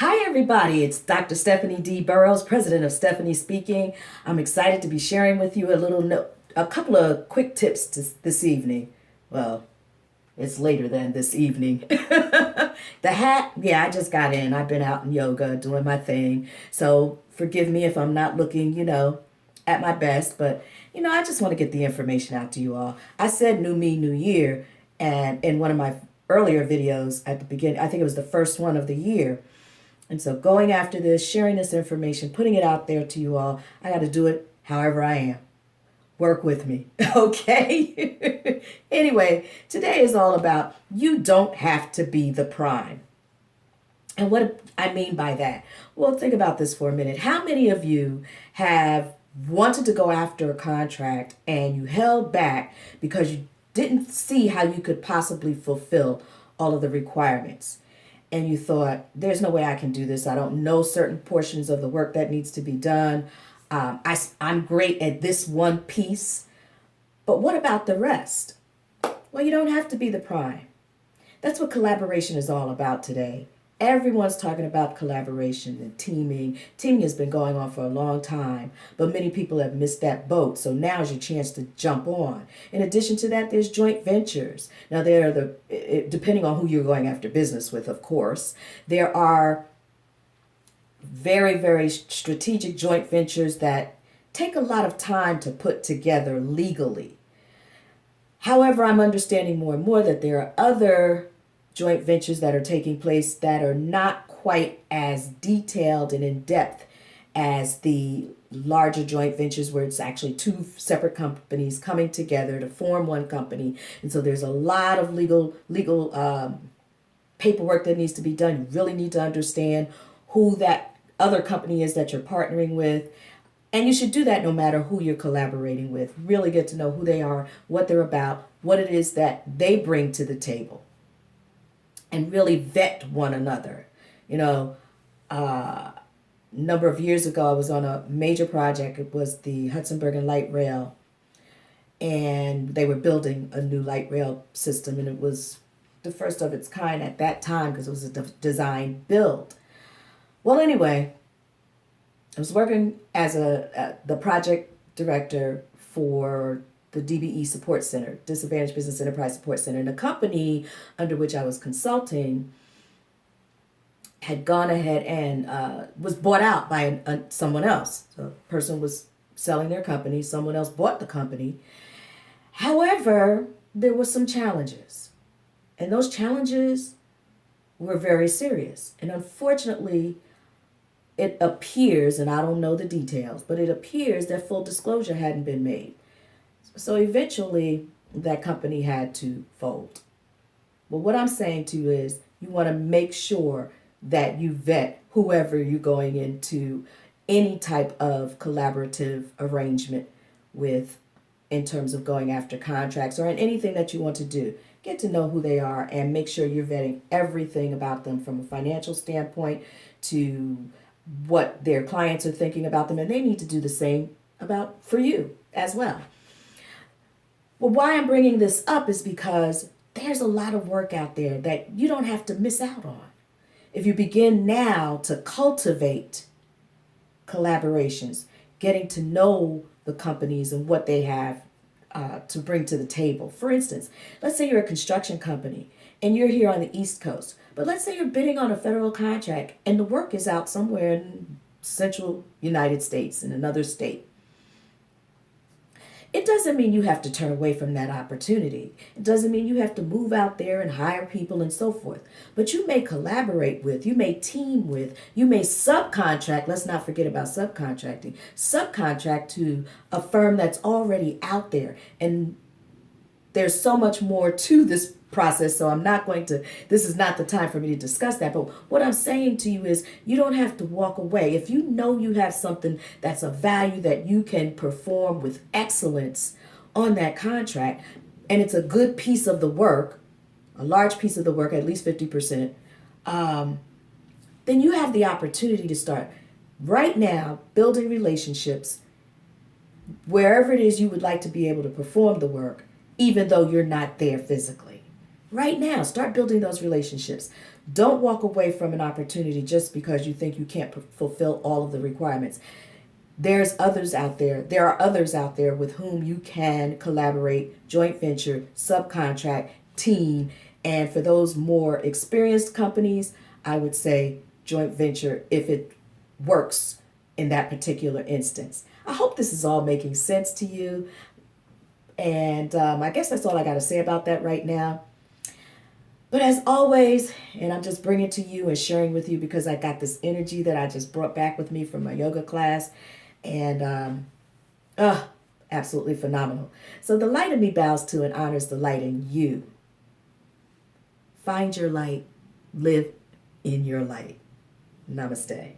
Hi, everybody. It's Dr. Stephanie D. Burroughs, president of Stephanie Speaking. I'm excited to be sharing with you a couple of quick tips this evening. Well, it's later than this evening. The hat, yeah, I just got in. I've been out in yoga doing my thing. So forgive me if I'm not looking, at my best. But, I just want to get the information out to you all. I said new me, new year. And in one of my earlier videos at the beginning, I think it was the first one of the year. And so going after this, sharing this information, putting it out there to you all, I got to do it however I am. Work with me, okay? Anyway, today is all about you don't have to be the prime. And what I mean by that, well, think about this for a minute. How many of you have wanted to go after a contract and you held back because you didn't see how you could possibly fulfill all of the requirements? And you thought, there's no way I can do this. I don't know certain portions of the work that needs to be done. I'm great at this one piece, but what about the rest? Well, you don't have to be the prime. That's what collaboration is all about today. Everyone's talking about collaboration and teaming. Teaming has been going on for a long time, but many people have missed that boat. So now's your chance to jump on. In addition to that, there's joint ventures. Now, depending on who you're going after business with, of course, there are very, very strategic joint ventures that take a lot of time to put together legally. However, I'm understanding more and more that there are other joint ventures that are taking place that are not quite as detailed and in depth as the larger joint ventures where it's actually two separate companies coming together to form one company. And so there's a lot of legal paperwork that needs to be done. You really need to understand who that other company is that you're partnering with. And you should do that no matter who you're collaborating with. Really get to know who they are, what they're about, what it is that they bring to the table. And really vet one another. A number of years ago, I was on a major project. It was the Hudsonburg and Light Rail. And they were building a new light rail system. And it was the first of its kind at that time because it was a design build. Well, anyway, I was working as the project director for the DBE Support Center, Disadvantaged Business Enterprise Support Center. And the company under which I was consulting had gone ahead and was bought out by someone else. So the person was selling their company. Someone else bought the company. However, there were some challenges. And those challenges were very serious. And unfortunately, it appears, and I don't know the details, but it appears that full disclosure hadn't been made. So eventually, that company had to fold. Well, what I'm saying to you is you want to make sure that you vet whoever you're going into any type of collaborative arrangement with in terms of going after contracts or in anything that you want to do. Get to know who they are and make sure you're vetting everything about them from a financial standpoint to what their clients are thinking about them, and they need to do the same for you as well. Well, why I'm bringing this up is because there's a lot of work out there that you don't have to miss out on. If you begin now to cultivate collaborations, getting to know the companies and what they have to bring to the table. For instance, let's say you're a construction company and you're here on the East Coast, but let's say you're bidding on a federal contract and the work is out somewhere in central United States in another state. It doesn't mean you have to turn away from that opportunity. It doesn't mean you have to move out there and hire people and so forth. But you may collaborate with, you may team with, you may subcontract. Let's not forget about subcontracting. Subcontract to a firm that's already out there. And there's so much more to this process, so this is not the time for me to discuss that. But what I'm saying to you is you don't have to walk away. If you know you have something that's of value that you can perform with excellence on that contract, and it's a good piece of the work, a large piece of the work, at least 50%, then you have the opportunity to start right now building relationships wherever it is you would like to be able to perform the work, even though you're not there physically. Right now, start building those relationships. Don't walk away from an opportunity just because you think you can't fulfill all of the requirements. There's others out there. There are others out there with whom you can collaborate, joint venture, subcontract, team. And for those more experienced companies, I would say joint venture if it works in that particular instance. I hope this is all making sense to you. And I guess that's all I got to say about that right now. But as always, and I'm just bringing to you and sharing with you because I got this energy that I just brought back with me from my yoga class. And absolutely phenomenal. So the light in me bows to and honors the light in you. Find your light. Live in your light. Namaste.